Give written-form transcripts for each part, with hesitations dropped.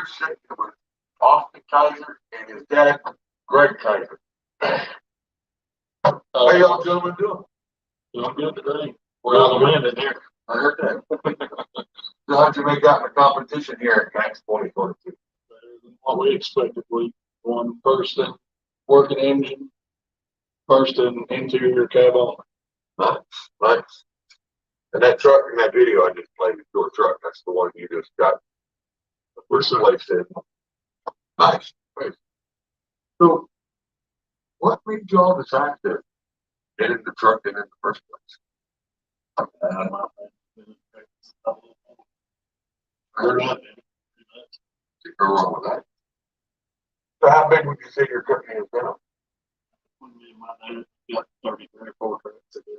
brother sitting with Austin Kaiser and his dad, Greg Kaiser. How y'all gentlemen doing? Doing good today. We're out of the wind in here. I heard that. So how'd you make out in the competition here at Max 2022? Better than what we expected. We won first in working engine, first in interior cab on. Nice, nice. And that truck in that video I just played, your truck, that's the one you just got the first place in. Nice, nice. So, what made you all decide to get in the truck in the first place? We're not Can't go wrong with that. So, how big would you say your company is now? when me and my dad got 33 or 4 trucks to do.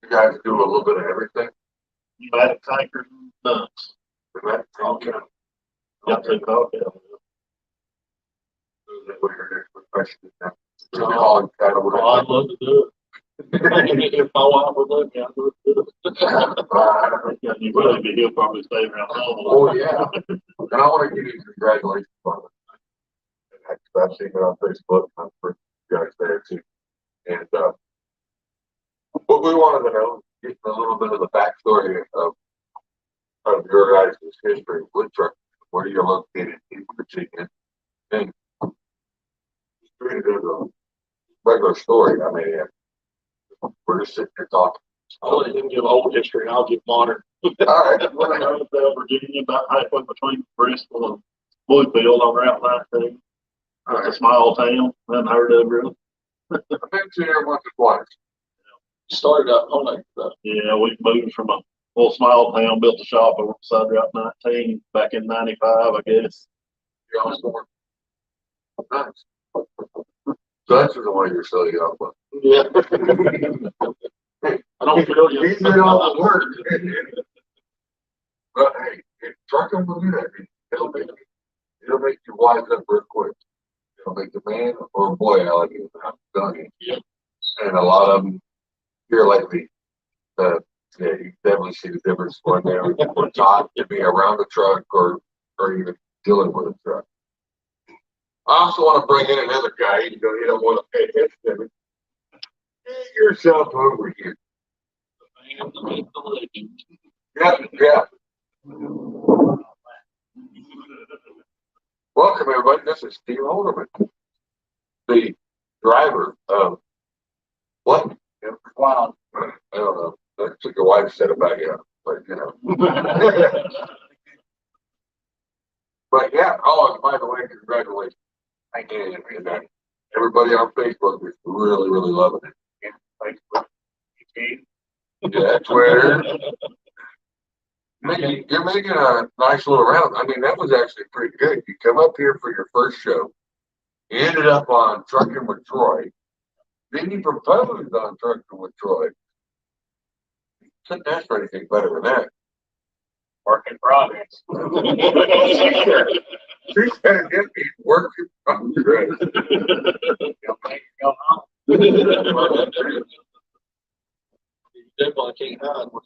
You guys do a little bit of everything? Pneumatic tankers and dumps. Okay. Got two cocktails. What your next question is now? I'd love to do it. If my wife would let me, I'd love to do it. Yeah, you really be, he'll probably stay around home. Oh, yeah. And I want to give you congratulations on it. I've seen it on Facebook. I'm for you guys there too. And what we wanted to know, getting a little bit of the backstory of your guys' history with trucking, where you're located in Virginia. And it's pretty good regular story. I mean, we're just sitting here talking. I'll let him give old history and I'll give modern. All right. When I moved to Virginia, about halfway between Bristol and Bluefield on Route 19. It's a small town, unheard of really. I've been to here once or twice. Started out on that. Yeah, we moved from a little small town, built a shop over beside Route 19 back in '95, I guess. You're almost born. Nice. So that's the one you're so young with. Yeah. I don't feel you. He did all the work. But hey, trucking will do that. It'll make you wise up real quick. It'll make the man or boy out of you. I'm telling you. Yep. And a lot of them here lately, yeah, you definitely see the difference when they're taught to be around the truck or even dealing with a truck. I also want to bring in another guy. You don't want to pay attention to him. Get yourself over here. The man, the myth, the legend. Yeah. Welcome, everybody. This is Steve Holderman, the driver of what? Wow. I don't know. I took your wife set it back out, but you know. But yeah. Oh, and by the way, congratulations. Thank you. And everybody on Facebook is really, really loving it. Yeah, Facebook, yeah, Twitter. You're making a nice little round. I mean, that was actually pretty good. You come up here for your first show. You ended up on Trucking with Troy. Then you proposed on Trucking with Troy. You couldn't ask for anything better than that. Work in progress. She said it be work in progress. You definitely can't hide what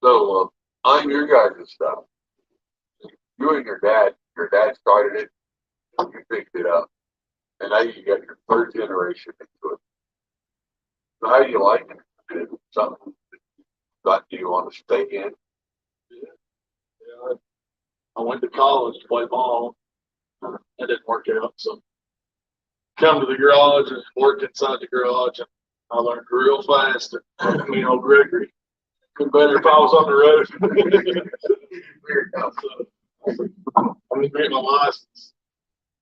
So, on your guys' stuff, you and your dad started it, you picked it up, and now you got your third generation into it. So, how do you like it? Is it something that you want to stay in? Yeah, I went to college to play ball. That didn't work out, so come to the garage and worked inside the garage, and I learned real fast that me and old Gregory could better if I was on the road. So, I didn't get my license.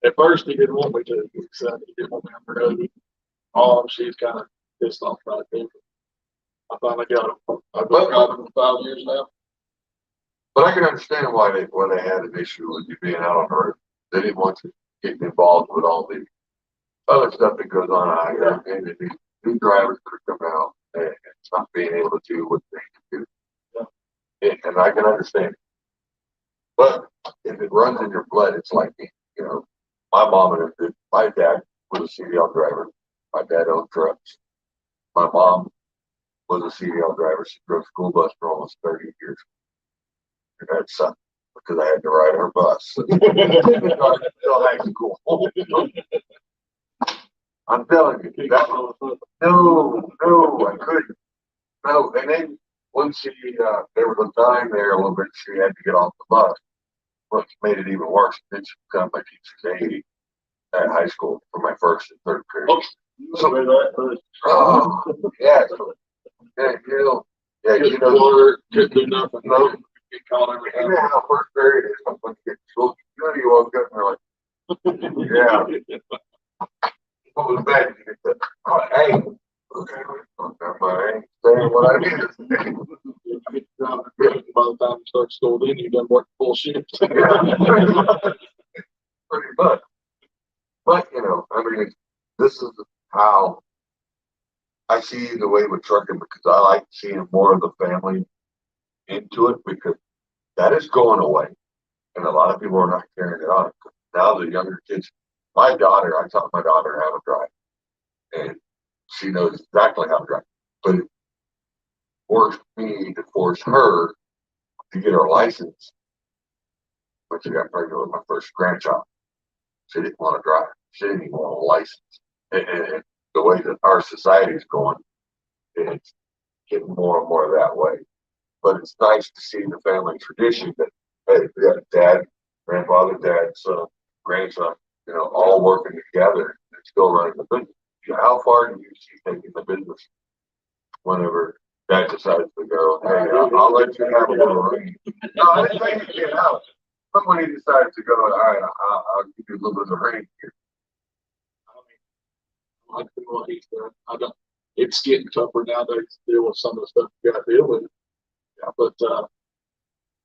At first, he didn't want me to. He said he didn't want me on the road. She's kind of pissed off right there. I finally got him. I've been driving for 5 years now. But I can understand why they had an issue with you being out on the road. They didn't want you getting involved with all the other stuff that goes on out here, and the new drivers could come out and not being able to do what they can do. Yeah. And I can understand. But if it runs in your blood, it's like me. You know, my mom and my dad was a CDL driver. My dad owned trucks. My mom was a CDL driver. She drove school bus for almost 30 years. And that sucked because I had to ride her bus. Until high school. I'm telling you, that no, I couldn't. No, and then once there was a time there a little bit, she had to get off the bus. Which made it even worse. Then she got my teacher's aide at high school for my first and third period. Oh, yeah. So, yeah, couldn't do nothing. No. Get caught every You know how first period is when you get to school. You woke up and you're like, yeah. What was bad? You get the, oh, hey. Okay, I ain't saying what I need to say. By the time you start school, then you done work full shift. Pretty much. But, I mean, this is how I see the way with trucking because I like seeing more of the family into it because that is going away. And a lot of people are not carrying it on. Now the younger kids, I taught my daughter how to drive. And she knows exactly how to drive. But it forced me to force her to get her license when she got pregnant with my first grandchild. She didn't want to drive. She didn't even want a license. And the way that our society is going, it's getting more and more that way. But it's nice to see the family tradition that, hey, we got dad, grandfather, dad, son, grandson, all working together and still running the business. How far do you see taking the business whenever dad decides to go, hey, I'll let you have a little ring? No, I didn't say you can't out. Somebody decides to go, all right, I'll give you a little bit of ring here. I like what he's done. It's getting tougher nowadays to deal with some of the stuff you got to deal with. Yeah, but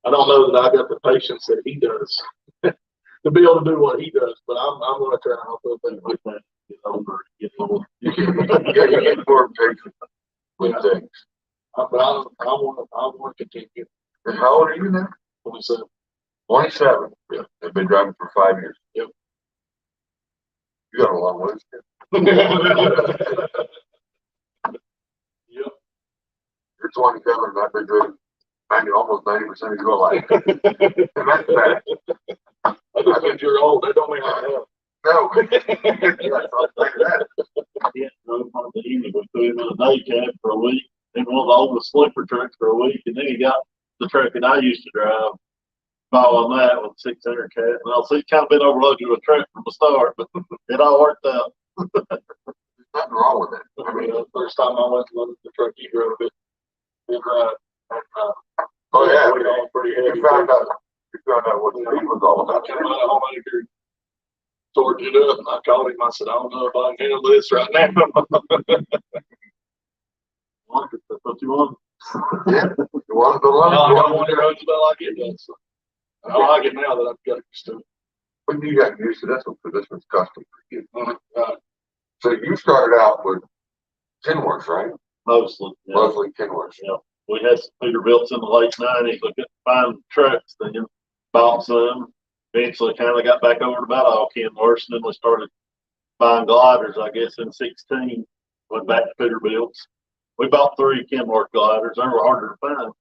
I don't know that I got the patience that he does to be able to do what he does. But I'm going to try and help him with that. Get older, get older. You get more patient with things. But I want to continue. And how old are you now? 27. 27. Yeah. I've been driving for 5 years. Yep. You got a long ways. Yep. You're 27 and I've been doing almost 90% of your life. And that's bad. I just think you're old. That don't mean I have. No. I'll say that. Yeah, drove on the evening. We put him in a day cab for a week. Then one of the oldest sleeper trucks for a week. And then he got the truck that I used to drive. Following that with 600 cab. Well, so he's kind of been overloaded with a truck from the start, but it all worked out. There's nothing wrong with it. I mean, the first time I went to look at the truck, he drove it. Right. Oh, yeah. Pretty heavy. You found out what the thing was all about. I torqued it up and I called him. I said, I don't know if I can handle this right now. That's what you want. Yeah. You wanted to learn. I got one roads about like it does. So I like it now that I've got used to it. When you got used to this one, because this one's custom for you. So you started out with Kenworths, right? Mostly. Yeah. Mostly Kenworths. Yeah. We had some Peterbilts in the late 90s. We couldn't find trucks. Then bought some. Eventually kind of got back over to about all Kenworths. And then we started buying gliders, I guess, in 16. Went back to Peterbilts. We bought 3 Kenworth gliders. They were harder to find.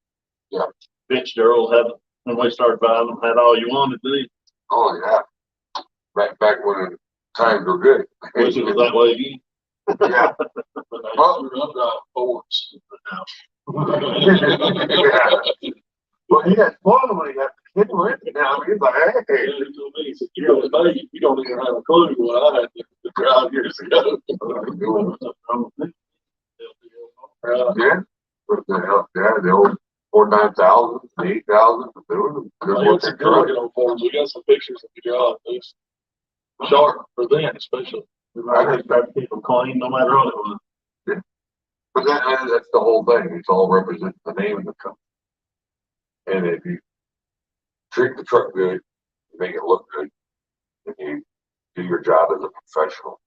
Yeah. Fitzgerald had, when we started buying them, had all you wanted to do. Oh, yeah. Back when times were good. Wish it was that way again. Yeah. Well, I'm driving Fords now. Yeah. Well, he had fun when he got the Kenworth. Now he's like, hey. He said, you don't even have a clue what I had to drive years ago. Yeah. The old 49,000, 8,000. It's a good looking old Fords. We got some pictures of the job. It's sharp for them, especially. I just try to keep them clean no matter what it was. Yeah. But that's the whole thing. It's all represents the name of the company. And if you treat the truck good, you make it look good, and you do your job as a professional,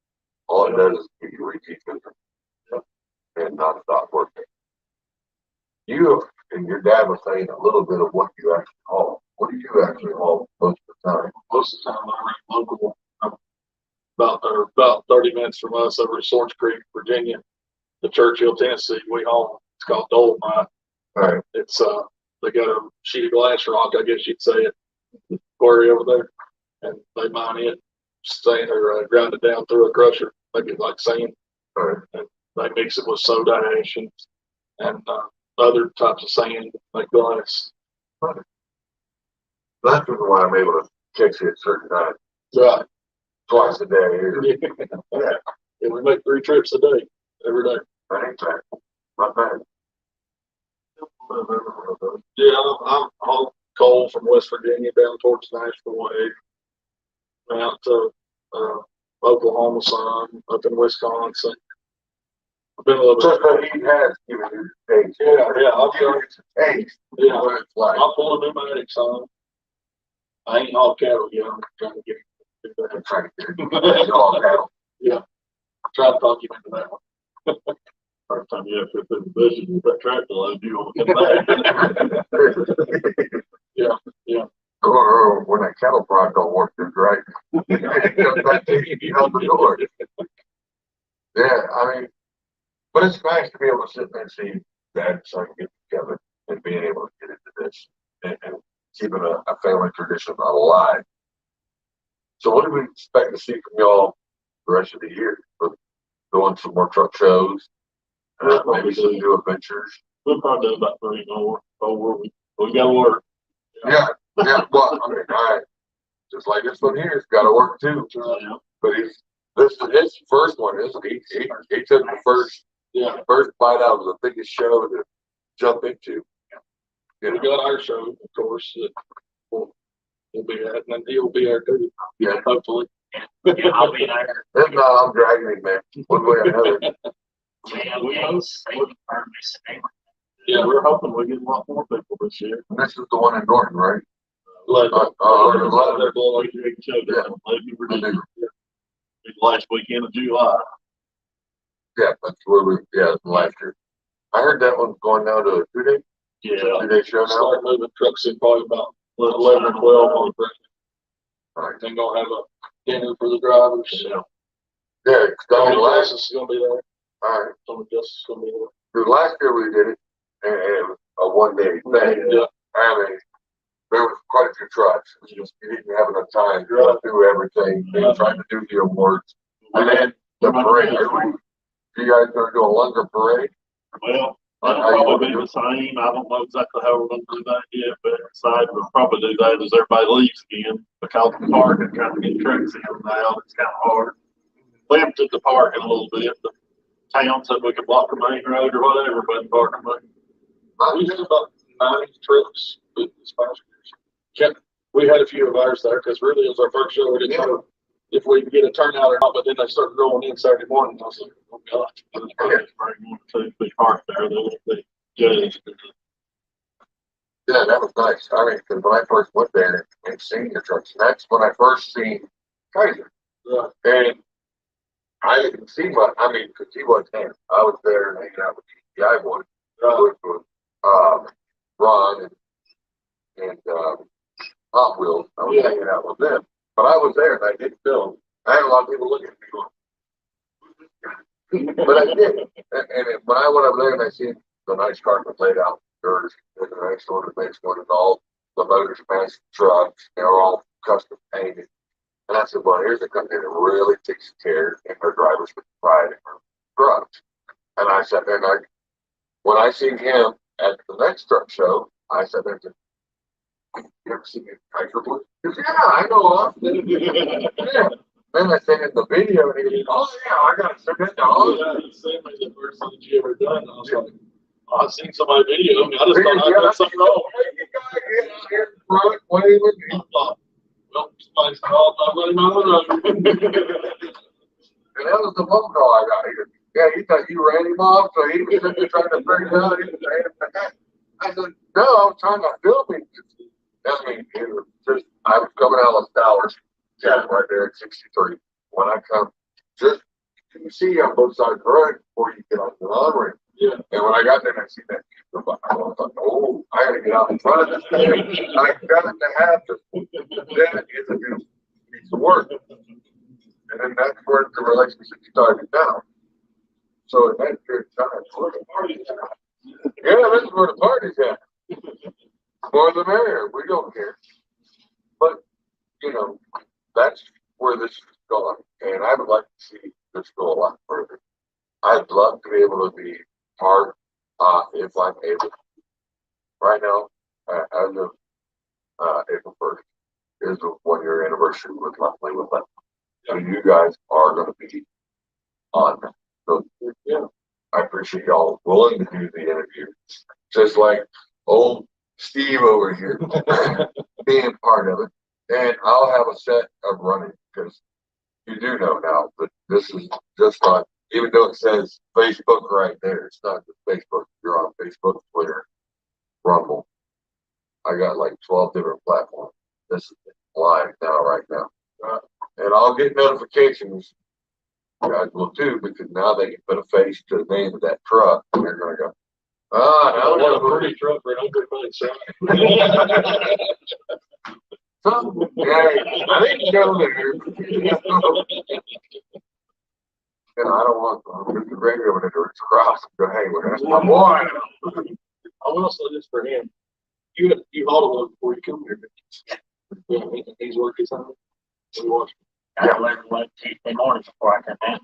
all it does is give you repeat business and not stop working. You and your dad was saying a little bit of what you actually haul. What do you actually haul most of the time? Most of the time, I run local. About 30 minutes from us over at Swords Creek, Virginia, to Churchill, Tennessee. We haul It's called dolomite. Right. It's they got a sheet of glass rock, I guess you'd say, at the quarry over there, and they mine it, sand or grind it down through a crusher, make it like sand. Right. And they mix it with soda ash and other types of sand, like glass. That's why I'm able to catch it at certain times, Right. twice a day. Or, Yeah. And we make 3 trips a day, every day. that ain't bad. Not bad. Yeah, I'm all coal from West Virginia down towards Nashville way, out to Oklahoma some, up in Wisconsin. I've been a little Just bit. that he has given you taste. Yeah, I'll Give it a taste. Yeah, What it's like. I'll pull a pneumatic on. I ain't hauled cattle yet. I'm trying to get I'm trying to get it all out. try to talk you into that one. First time you have to put the bushes with that tractor load, you want to come back. Yeah. Or when that cattle prod don't work just right. That takes you out the door. Yeah, I mean, but it's nice to be able to sit there and see dad and son get together and being able to get into this and keeping a family tradition alive. So what do we expect to see from y'all the rest of the year? For doing some more truck shows, maybe some new adventures. We'll probably do about 3 more, 4. We got to work. Yeah, well, I mean, just like this one here, it's got to work too. Yeah. But his first one is he took the first bite out of the biggest show to jump into. You We know? got our show, of course, that we'll be at, and then he'll be there too. Yeah. Hopefully. Yeah, I'll be there. If not, I'm dragging him, man. One way or another. Yeah, We're hoping we get a lot more people this year. And this is the one in Norton, right? Like, They're blowing. We can show Yeah. down, maybe we're I doing do. it last weekend of July. Yeah, that's where last year. I heard that one's going down to a 2-day, Yeah. 2-day show now. Start moving trucks in probably about 11 or 12 on the Right. Then gonna have a dinner for the drivers. Yeah. Yeah, 'cause I Tony mean, last, Justice is gonna be there. all right. Tony Justice is gonna be there. 'Cause last year we did it, and it was a 1-day thing. Yeah. I mean, there was quite a few trucks. It was just, you didn't have enough time to go through everything, and trying to do the awards. And then the parade, you guys gonna do a longer parade? Well, it'll probably be the same. I don't know exactly how we're going to do that yet, but inside we'll probably do that as everybody leaves again because the park and trying to get trucks in now. It's kind of hard. Limited the parking a little bit. The town said we could block the main road or whatever, but the parking lot. We had about 90 trips this past year. We had a few of ours there because really it was our first show. We didn't know if we could get a turnout or not, but then they started rolling in Saturday morning. I was like, oh God. Big park there. They'll be judged. Yeah, that was nice. I mean, because when I first went there and seen the trucks, that's when I first seen Kaiser. Yeah. And I didn't see much. I mean, because he wasn't there. I was there hanging out with the GTI boys, with Ron and Hot Wheels. I was hanging out with them. But I was there and I did film. I had a lot of people looking at me going, but I did. And when I went over there and I seen the nice carpet laid out, there's a nice ornaments going and all the motors matched trucks, they're all custom painted. And I said, well, here's a company that really takes care of their drivers with pride in their trucks. And I sat there and when I seen him at the next truck show, I sat there and said, you ever seen Kaiser Blue? He goes, yeah, I know of them. Yeah. Then I sent him the video and he goes, oh yeah, I got to send it to all of them. He said, "Man, the first thing you ever done." And I was like, oh, I've seen somebody video me. I just thought I'd done something wrong. You guys get out here in front, waving. I thought, well, somebody's called, I'm running my road. And that was the phone call I got. He goes, yeah, you thought you ran him off, so he was sitting there trying to figure it out. He was saying that. I said, no, I was trying to film him. I mean, it was just, I was coming out of the towers, right there at 63. When I come, just, you can see on both sides of the road before you get on the on-ramp. Yeah. And when I got there and I see that, I was like, oh, I gotta get out in front of this thing. I got it to happen. Then it's a good piece of work. And then that's where the relationship started down. So at that period of time, Yeah, that's where the party's at. More the merrier. We don't care. But, you know, that's where this is going. And I would like to see this go a lot further. I'd love to be able to be part, if I'm able. Right now, as of April 1st, is the 1 year anniversary with Monthly with them. So you guys are going to be on that. So, yeah, I appreciate y'all willing to do the interview. Just like old Steve over here being part of it. And I'll have a set of running because you do know now that this is just not, even though it says Facebook right there, it's not just Facebook. You're on Facebook, Twitter, Rumble. I got like 12 different platforms. This is live now, right now. And I'll get notifications. You guys will too, because now they can put a face to the name of that truck and they're going to go, now What a pretty truck for $100, so, yeah, I didn't go there. And I don't want the radio to it's cross and go, hey, well, that's my boy. I will say this for him. You hauled one before you come here. Yeah, he's working something. We watched. I learned one Tuesday morning before I come in.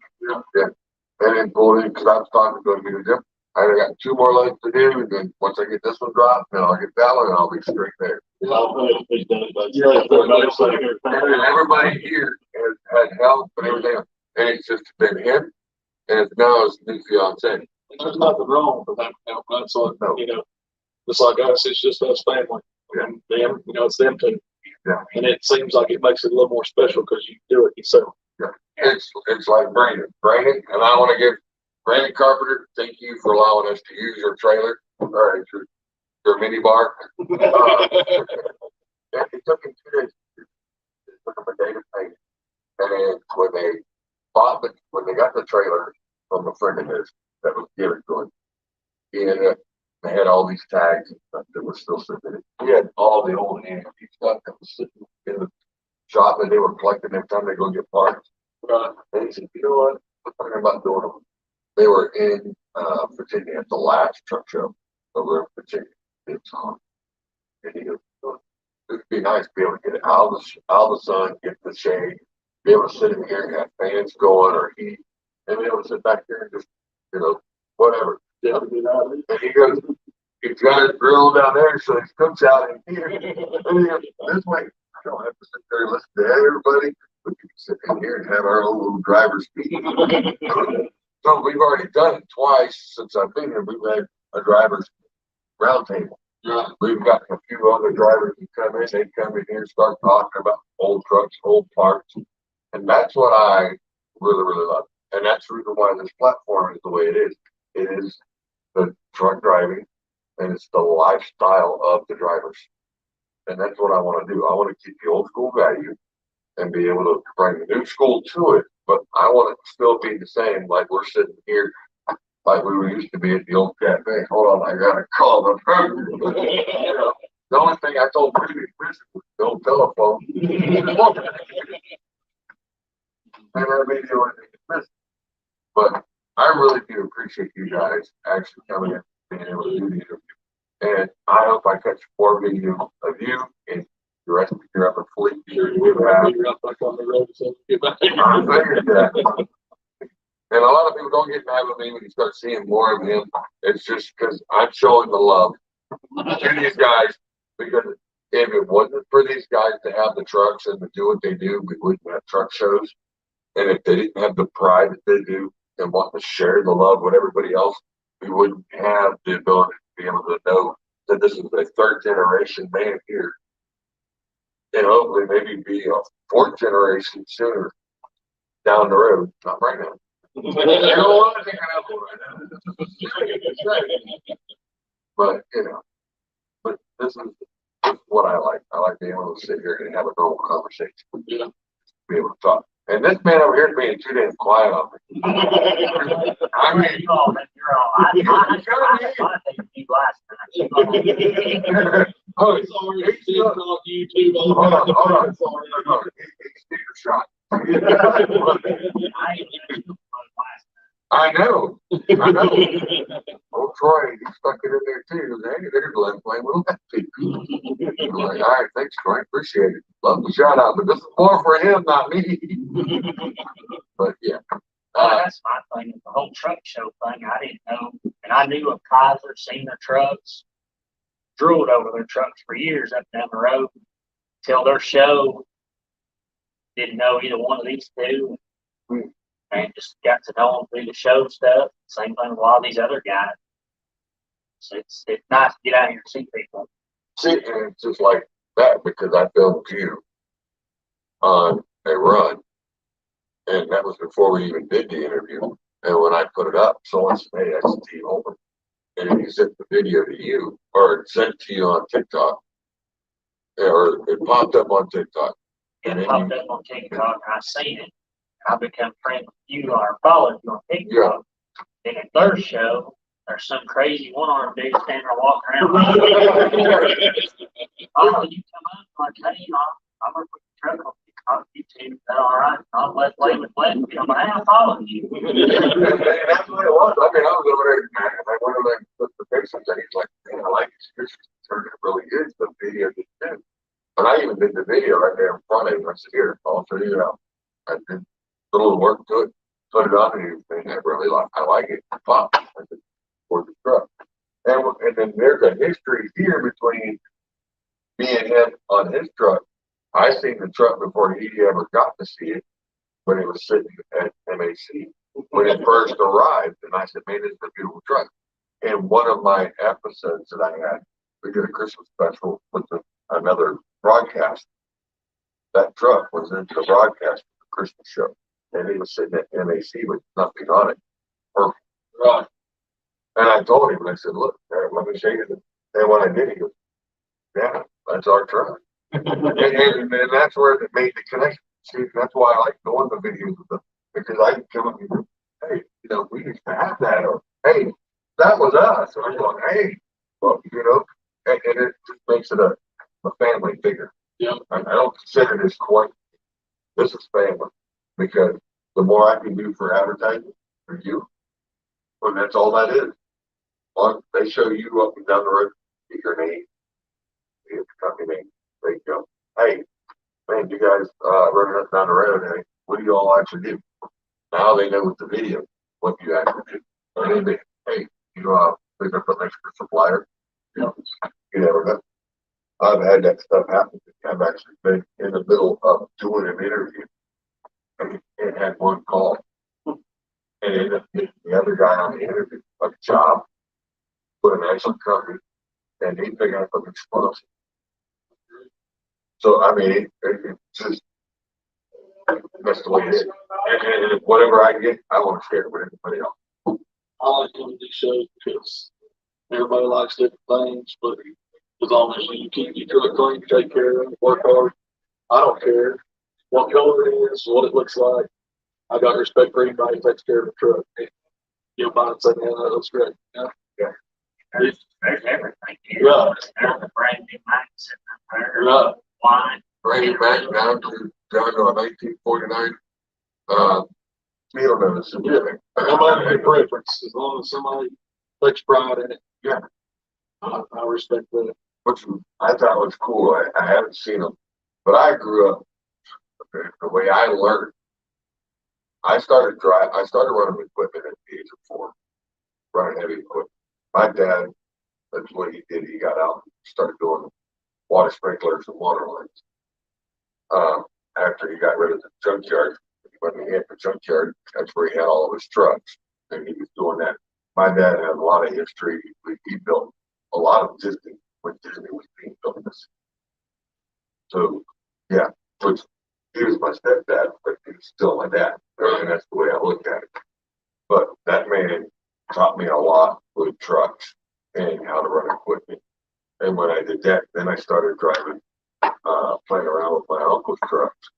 Yeah. And then pulled in because I was talking to go to the gym. I got 2 more legs to do, and then once I get this one dropped, then I'll get that one, and I'll be straight there. Yeah, And then everybody here has had help and everything, and it's just been him, and it's now his new fiance. There's nothing wrong with that. That's like, you know, just like us, it's just us family. And them, you know, it's them too. Yeah. And it seems like it makes it a little more special because you do it yourself. Yeah. It's like Brandon, and I want to give Brandon Carpenter, thank you for allowing us to use your trailer, or your mini bar. And it took him 2 days. It took him a day to paint it. And then when they got the trailer from a friend of his that was given to him, he ended up, they had all these tags and stuff that were still sitting in it. He had all the old antique stuff that was sitting in the shop that they were collecting every time they go get parts. And he said, you know what? I'm talking about doing them. They were in Virginia at the last truck show over in Virginia. It's on. And he goes, it'd be nice to be able to get it out of the sun, get the shade, be able to sit in here and have fans going or heat, and be able to sit back here and just, whatever. Yeah. And he goes, he's got his grill down there, so he cooks out in here. And he goes, this way, I don't have to sit there and listen to everybody. We can sit in here and have our own little driver's meeting. So we've already done it twice since I've been here. We've had a driver's roundtable. Yeah. We've got a few other drivers who come in, they come in here and start talking about old trucks, old parts. And that's what I really, really love. And that's the reason why this platform is the way it is. It is the truck driving and it's the lifestyle of the drivers. And that's what I want to do. I want to keep the old school value and be able to bring the new school to it. But I want it to still be the same, like we're sitting here like we were used to be at the old cafe. Hold on, I got to call the person. The only thing I told previous person was no telephone. And I made the only thing missing. But I really do appreciate you guys actually coming in, being able to do the interview. And I hope I catch more videos of you and the rest of your upper fleet. You're out back on the road, so get back. I figured that. And a lot of people don't get mad with me when you start seeing more of him. It's just because I'm showing the love to these guys. Because if it wasn't for these guys to have the trucks and to do what they do, we wouldn't have truck shows. And if they didn't have the pride that they do and want to share the love with everybody else, we wouldn't have the ability to be able to know that this is a 3rd generation man here. And hopefully maybe be a 4th generation sooner down the road. Not right now. I don't want to take an apple right now. But but this is what I like. I like being able to sit here and have a normal conversation. Yeah. Be able to talk. And this man over here is being too damn quiet on me. I mean, You're on. I think you last time. oh, It's already TikTok, YouTube, all hold on, that. hold on. He's shot. I ain't even last time. I know. Oh, Troy, he stuck it in there too. Hey, there's Glenn playing with lefty. I'm like, all right, thanks, Troy. Appreciate it. Love the shout out, but this is more for him, not me. But yeah. That's my thing, the whole truck show thing, I didn't know, and I knew of Kaiser, seen their trucks, drooled over their trucks for years up and down the road, till their show, didn't know either one of these two, and just got to know them through the show stuff, same thing with a lot of these other guys. So it's nice to get out here and see people. See, and it's just like that because I filmed you on a run, and that was before we even did the interview. And when I put it up, someone said, "Hey, that's Steve Holman," and then he sent the video to you, or it sent to you on TikTok, or it popped up on TikTok. It popped up on TikTok, and I seen it. I become friends with you or followed you on TikTok. Then at their show, there's some crazy one-armed dude standing there walking around. Oh, you come up like, hey, you know, I'm gonna put the truck on YouTube. Is that all right? I'll let play with Glenn. I'm like, I follow you. And that's what it was. I mean, I was over there, and I went over there and put the pictures, and he's like, "Man, I like his pictures. It turned out really good." The video just did. But I even did the video right there in front of him. I said, "Here, I'll show you out." I did a little work to it, put it on, and I really like. I like it. Pop. I said, "For the truck." And then there's a history here between me and him on his truck. I seen the truck before he ever got to see it when it was sitting at MAC when it first arrived. And I said, "Man, this is a beautiful truck." And one of my episodes that I had, we did a Christmas special with another broadcast. That truck was in the broadcast for the Christmas show. And he was sitting at MAC with nothing on it. Perfect. Right. And I told him, and I said, "Look, there, let me show you." And when I did, he goes, "Yeah, that's our truck." and that's where it made the connection. See, that's why I like doing the videos with them, because I can come up and go, "Hey, you know, we used to have that," or "Hey, that was us." So I'm going, "Hey, well, you know," and it just makes it a family figure. Yeah. I don't consider this quite, this is family, because the more I can do for advertising for you, well, that's all that is. Well, they show you up and down the road, your name, your company name, they go, "Hey, man, you guys running up down the road, hey, what do you all actually do?" Now they know with the video what you actually do. And they, "Hey, they're gonna put an extra supplier." You know, you never know. I've had that stuff happen. I've actually been in the middle of doing an interview and had one call, and ended up getting the other guy on the interview a job with an excellent company, and he picked up an explosive. So I mean, it's just that's the way it is. And whatever I get, I want to share it with everybody else. I like doing these shows because everybody likes different things, but as long as you keep your truck clean, you take care of it, work hard. I don't care what color it is, what it looks like. I got respect for anybody who takes care of the truck. You'll buy it and say, "Man, that looks great." Yeah. There's everything here. Right. There's a brand new Mac sitting up there. Right. Wine. Bringing back down to a 1949 meal notice. Yeah. Nobody has a preference as long as somebody takes pride in it. Yeah. I respect that. Which I thought was cool. I haven't seen them, but I grew up the way I learned. I started running equipment at the age of 4, running heavy equipment. My dad, that's what he did. He got out and started doing water sprinklers and water lines. After he got rid of the junkyard, when he hit the junkyard, that's where he had all of his trucks, and he was doing that. My dad had a lot of history. He built a lot of Disney when Disney was being built. So, yeah, which he was my stepdad, but he was still my dad. And that's the way I look at it. But that man taught me a lot with trucks and how to run equipment. And when I did that, then I started driving, playing around with my uncle's trucks,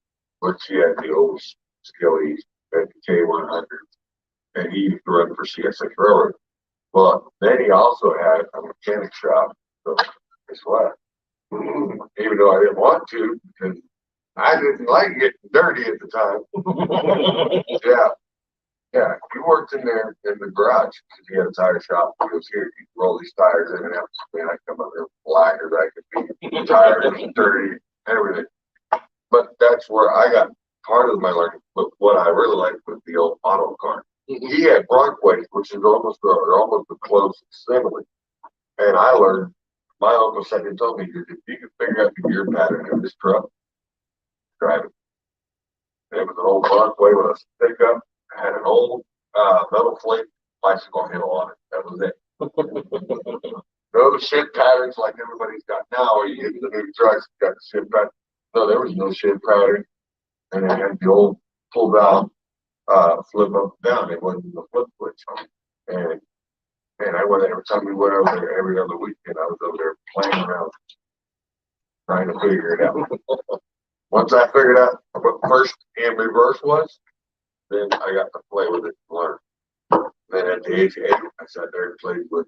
which he had the old Skillies and the K100s, and he used to run for CSX Railroad. Well, then he also had a mechanic shop. So guess what? Even though I didn't want to, because I didn't like getting dirty at the time. Yeah. Yeah, he worked in there in the garage because he had a tire shop. He goes, here, you roll these tires in and out. Man, I come up there black as I could be, tired and dirty, everything. But that's where I got part of my learning. But what I really liked was the old auto car. He had Broadway, which is almost a close simile. And I learned, my uncle second told me, if you can figure out the gear pattern of this truck, drive it. And it was an old Broadway with a pickup, had an old metal plate, bicycle handle on it. That was it. No shift patterns like everybody's got now, or you get the new trucks, got the shift pattern. No, there was no shift pattern. And it had the old pull valve, flip up and down. It wasn't the flip switch on it. And I went every time we went over there every other weekend, I was over there playing around, trying to figure it out. Once I figured out what first and reverse was, then I got to play with it and learn. Then at the age of 8, I sat there and played with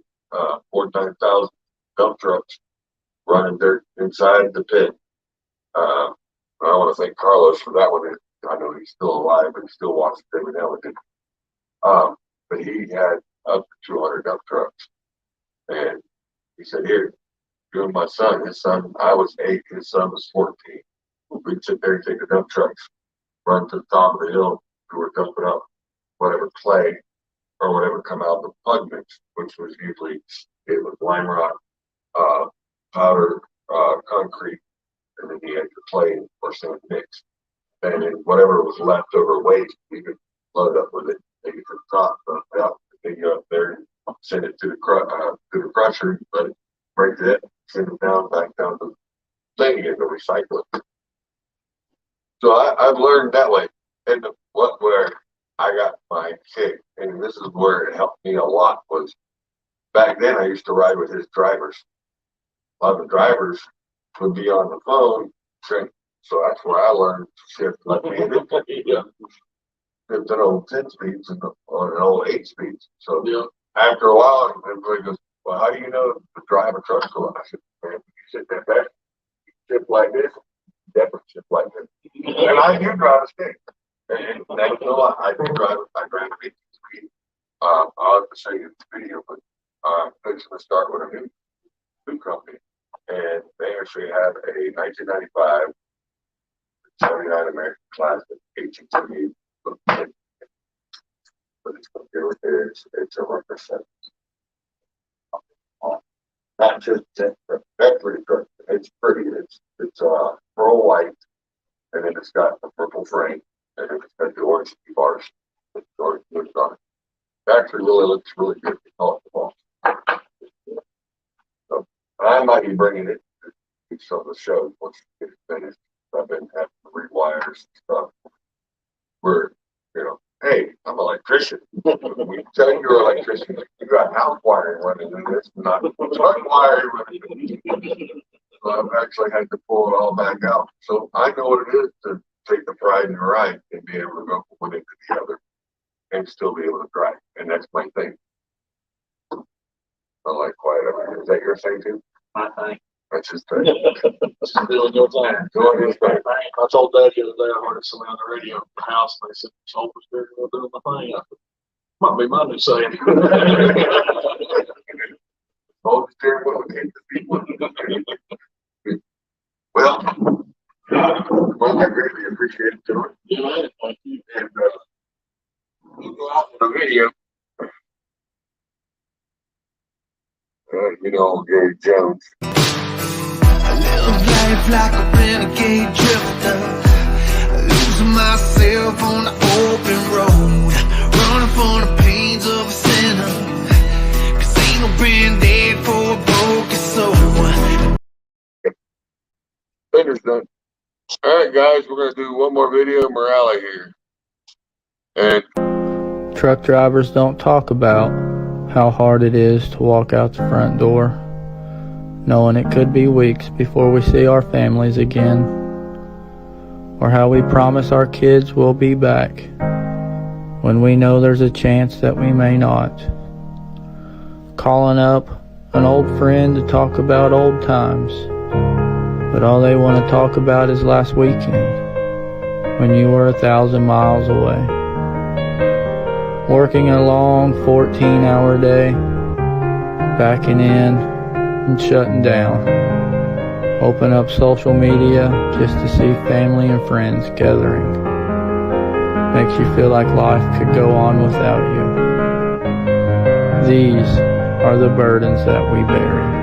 49,000 dump trucks running dirt inside the pit. I want to thank Carlos for that one. I know he's still alive, but he still watches every now and then. But he had up to 200 dump trucks. And he said, here, you and my son, I was 8, his son was 14. We'd sit there and take the dump trucks, run to the top of the hill, we were dumping up whatever clay or whatever come out of the plug mix, which was usually, it was lime rock, powder, concrete, and then you had your clay or cement mix. And then whatever was left over waste, you could load up with it, take it to the top, dump it out, take it up there, and send it to the crusher, let it break it, send it down, back down to the thing again to recycle it. So I've learned that way. And where I got my kick, and this is where it helped me a lot, was back then I used to ride with his drivers. A lot of the drivers would be on the phone, so that's where I learned to shift left-handed. Yeah. It's an old 10 speeds and an old 8 speeds. So yeah. After a while, everybody goes, well, how do you know to drive a truck so well? I said, man, you sit there back, you shift like this, definitely shift like this. And I do drive a stick. And that's a lot. I drive 18 speed. I'll have to show you the video, but I'm fixing to start with a new company. And they actually have a 1995 79 American Classic 18 speed. But it's a representative. Not just that pretty good. It's pretty. It's pearl white, and then it's got the purple frame, and then it's got the orange bars. It's orange on it. It actually really looks really good. So I might be bringing it to some of the shows once it's finished. I've been having to rewires and stuff. Where, hey, I'm an electrician. When you tell you're an electrician, you got house wiring running in this, not truck wiring running in this. So I've actually had to pull it all back out. So I know what it is to take the pride in the ride and be able to go from one end to the other and still be able to drive. And that's my thing. I like quiet. Is that your thing too? My thing. That's his thing. Doing your thing. Doing his thing. I told Dad the other day I heard somebody on the radio in the house and they said, "Soul was there doing the thing." I said, might be my new saying. Hold the steering wheel and hit the seat. Well, I greatly appreciate it, George. Yeah, thank you. And we'll go out with a video. Gary Jones. I live life like a renegade drifter, losing myself on the open road, running from the pains of a sinner, 'cause ain't no band-aid for a broken soul. Fender's done. All right, guys, we're going to do one more video of Morale here. And truck drivers don't talk about how hard it is to walk out the front door, knowing it could be weeks before we see our families again, or how we promise our kids we'll be back when we know there's a chance that we may not. Calling up an old friend to talk about old times, but all they want to talk about is last weekend when you were 1,000 miles away. Working a long 14-hour day, backing in and shutting down. Open up social media just to see family and friends gathering. Makes you feel like life could go on without you. These are the burdens that we bury.